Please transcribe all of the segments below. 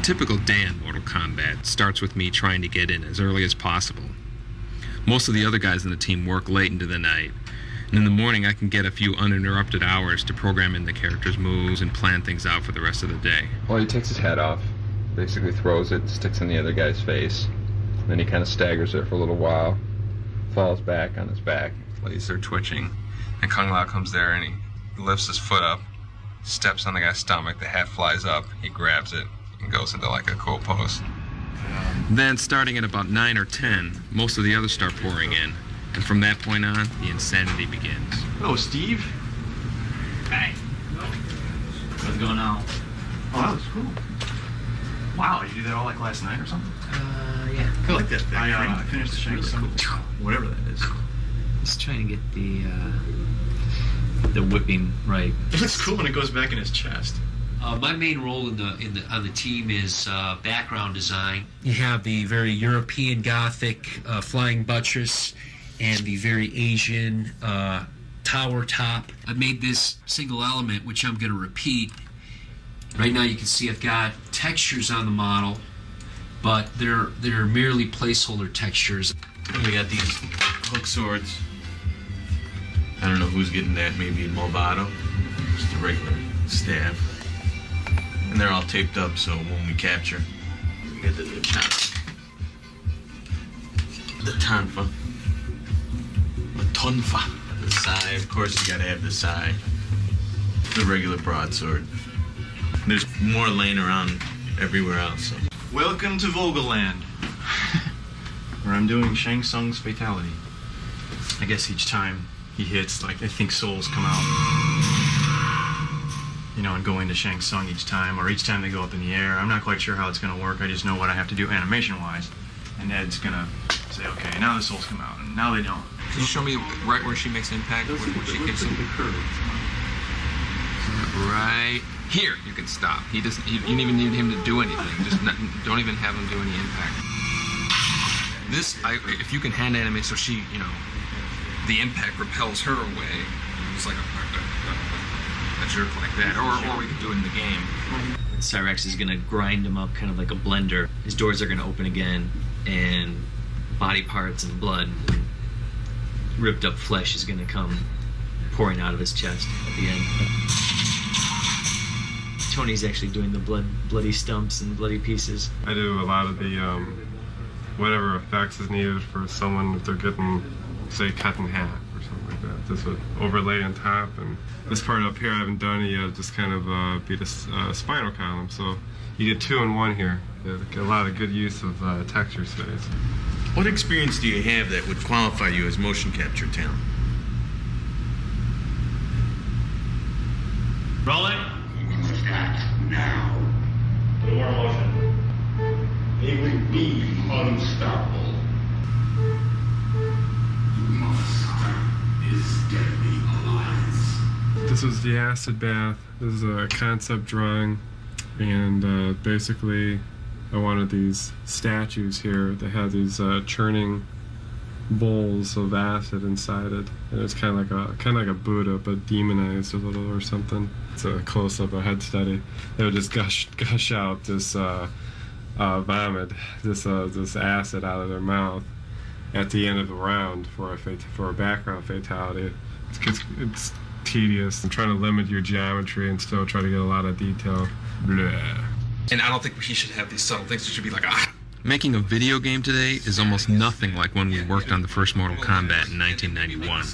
typical day in Mortal Kombat starts with me trying to get in as early as possible. Most of the other guys in the team work late into the night, and in the morning I can get a few uninterrupted hours to program in the character's moves and plan things out for the rest of the day. Well, he takes his head off, basically throws it, sticks in the other guy's face. Then he kind of staggers there for a little while, falls back on his back. Legs are twitching, and Kung Lao comes there and he lifts his foot up, steps on the guy's stomach, the hat flies up, he grabs it, and goes into like a cool pose. Then, starting at about 9 or 10, most of the others start pouring in, and from that point on, the insanity begins. Hello, Steve. Hey. What's going on? Oh, that was cool. Wow, you do that all like last night or something? Yeah. Cool. I like that. I finished the Shang Tsung, whatever that is. Just trying to get the whipping right. It looks cool when it goes back in his chest. My main role on the team is background design. You have the very European Gothic flying buttress and the very Asian tower top. I made this single element, which I'm going to repeat. Right now you can see I've got textures on the model, but they're merely placeholder textures. We got these hook swords. I don't know who's getting that, maybe Movado. Just a regular staff. And they're all taped up, so when we capture, we get the tonfa. The tonfa. The sai, of course you gotta have the sai. The regular broadsword. There's more laying around everywhere else. So. Welcome to Vogelland, where I'm doing Shang Tsung's fatality. I guess each time he hits, like, I think souls come out. You know, and go into Shang Tsung each time, or each time they go up in the air. I'm not quite sure how it's going to work. I just know what I have to do animation-wise. And Ed's going to say, okay, now the souls come out, and now they don't. Can you show me right where she makes impact, when she kicks him? Right here, you can stop. You don't even need him to do anything. Don't even have him do any impact. This, if you can hand animate so she, the impact repels her away. It's like a jerk like that, or we could do it in the game. Cyrex is going to grind him up kind of like a blender. His doors are going to open again, and body parts and blood and ripped up flesh is going to come pouring out of his chest at the end. Tony's actually doing the bloody stumps and bloody pieces. I do a lot of the whatever effects is needed for someone if they're getting, say, cut in half or something like that. Just would overlay on top, and this part up here I haven't done it yet. Just kind of beat a spinal column, so you get 2 in 1 here. You get a lot of good use of texture space. What experience do you have that would qualify you as motion capture talent? Roll it. Start now. Put more motion. They will be unstoppable. You must stop this deadly alliance. This was the acid bath. This is a concept drawing, and basically I wanted these statues here that had these churning bowls of acid inside it, and it's kind of like a Buddha, but demonized a little or something. It's a close-up, a head study. They would just gush out this vomit, this acid out of their mouth at the end of the round for a background fatality. It's tedious. I'm trying to limit your geometry and still try to get a lot of detail. Blah. And I don't think he should have these subtle things. It should be like, Making a video game today is almost nothing like when we worked on the first Mortal Kombat in 1991.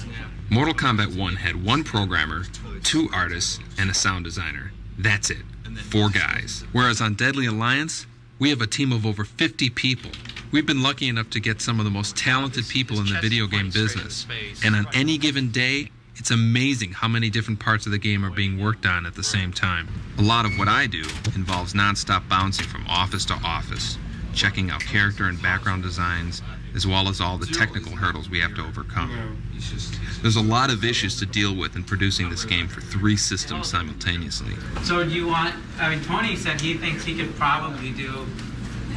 Mortal Kombat 1 had 1 programmer, 2 artists, and a sound designer. That's it. 4 guys. Whereas on Deadly Alliance, we have a team of over 50 people. We've been lucky enough to get some of the most talented people in the video game business. And on any given day, it's amazing how many different parts of the game are being worked on at the same time. A lot of what I do involves non-stop bouncing from office to office, checking out character and background designs, as well as all the technical hurdles we have to overcome. There's a lot of issues to deal with in producing this game for 3 systems simultaneously. So do you want, Tony said he thinks he could probably do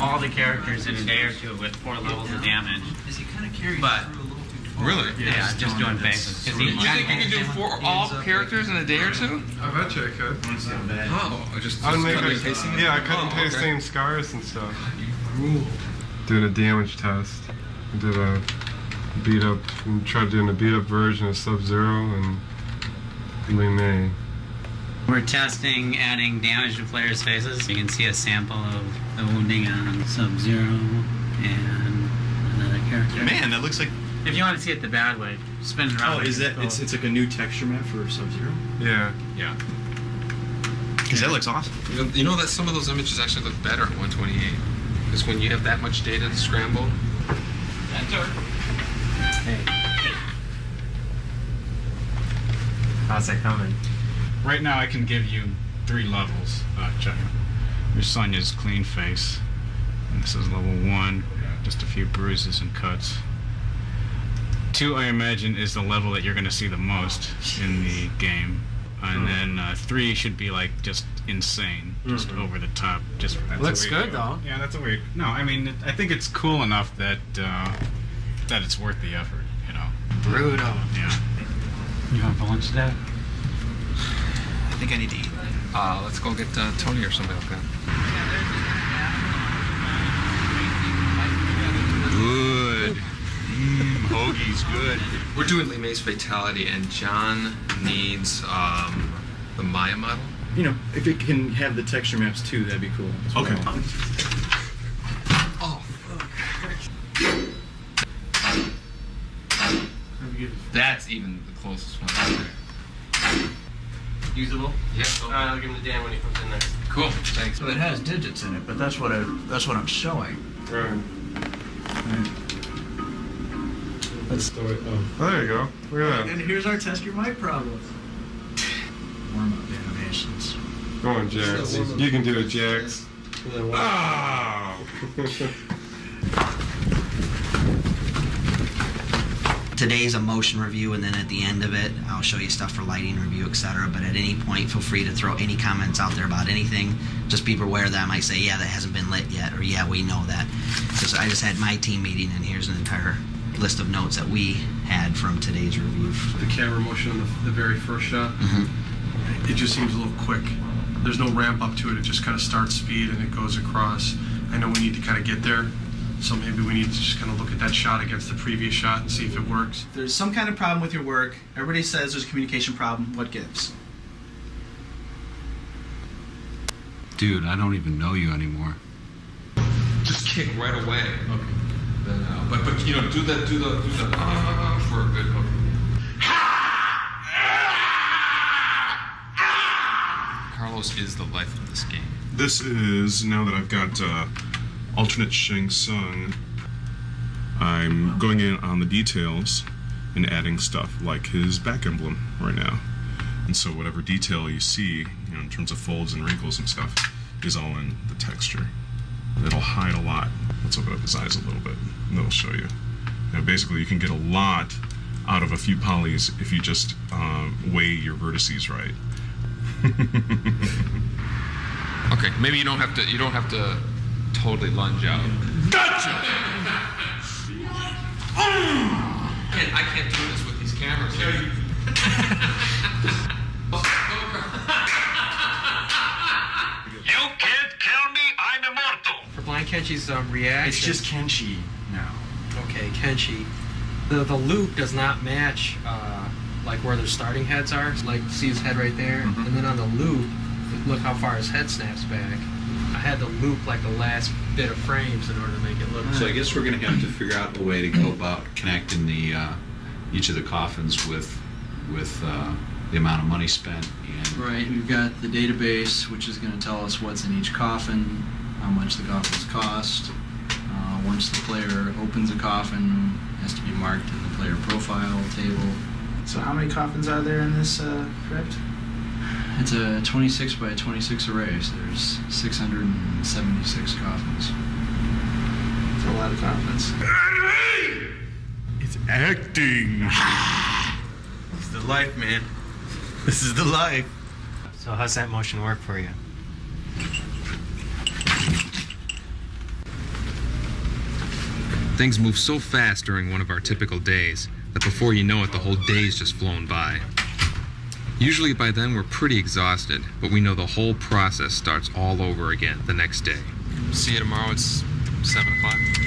all the characters in a day or 2 with 4 levels of damage. Is he kind of carrying but through a little too Really? Yeah, just doing faces. You think you can do all characters in a day or two? I bet you I could. Oh, just I would make cut and it, pasting? yeah, I cut and Oh, paste okay. same scars and stuff. Doing a damage test. I did a beat up, and tried doing a beat up version of Sub-Zero and Lee May. We're testing adding damage to players' faces. You can see a sample of the wounding on Sub-Zero and another character. Man, that looks like. If you want to see it the bad way, spin it around. Oh, is that? It's like a new texture map for Sub-Zero. Yeah. Yeah. Because that looks awesome. You know that some of those images actually look better at 128. Because when you have that much data to scramble. Enter. How's it coming? Right now, I can give you 3 levels. Check. Your Sonya's clean face. And this is level 1. Just a few bruises and cuts. 2, I imagine, is the level that you're going to see the most in the game. And then 3 should be like just insane, just over the top. Just Looks good, though. Yeah, that's a weird. No, I mean, I think it's cool enough that that it's worth the effort. You know. Brutal. Yeah. You want for lunch today? I think I need to eat. Let's go get Tony or somebody like that. Good. Hoagie's good. We're doing Lee May's Fatality, and John needs the Maya model. You know, if it can have the texture maps too, that'd be cool. Okay. Oh. That's even the closest one. Usable? Yeah. Alright, I'll give him to Dan when he comes in next. Cool. Thanks. So it has digits in it, but that's what I'm showing. Right. That's the way. Oh, there you go. Look at And that. here's our test your mic problem. Warm up animations. Go on, Jax. You can do it, Jax. Oh! Today's a motion review, and then at the end of it, I'll show you stuff for lighting review, etc. But at any point, feel free to throw any comments out there about anything. Just be aware that I might say, yeah, that hasn't been lit yet, or yeah, we know that. Because I just had my team meeting, and here's an entire list of notes that we had from today's review. The camera motion on the very first shot, Mm-hmm. it just seems a little quick. There's no ramp up to it. It just kind of starts speed and it goes across. I know we need to kind of get there. So maybe we need to just kind of look at that shot against the previous shot and see if it works. There's some kind of problem with your work. Everybody says there's a communication problem. What gives? Dude, I don't even know you anymore. Just kick right away. Okay. Then, but you know, do the for a good hook. Carlos is the life of this game. This is, now that I've got alternate Shang Tsung, I'm going in on the details and adding stuff like his back emblem right now. And so whatever detail you see, you know, in terms of folds and wrinkles and stuff, is all in the texture. It'll hide a lot. Let's open up his eyes a little bit, and that'll show you. Now, basically, you can get a lot out of a few polys if you just weigh your vertices right. Okay, maybe you don't have to totally lunge out. Gotcha! I can't do this with these cameras. You can't kill me, I'm immortal! For blind Kenshi's reaction. It's just Kenshi now. Okay, Kenshi. The loop does not match like where their starting heads are. Like, see his head right there? And then on the loop, look how far his head snaps back. I had to loop like the last bit of frames in order to make it look. So I guess we're going to have to figure out a way to go about connecting the each of the coffins with the amount of money spent. And Right, we've got the database, which is going to tell us what's in each coffin, how much the coffins cost. Once the player opens a coffin, it has to be marked in the player profile table. So how many coffins are there in this crypt? It's a 26 by 26 array, so there's 676 coffins. That's a lot of coffins. It's acting. This is the life, man. This is the life. So how's that motion work for you? Things move so fast during one of our typical days. that before you know it, the whole day's just flown by. Usually by then we're pretty exhausted, but we know the whole process starts all over again the next day. See you tomorrow. It's 7 o'clock.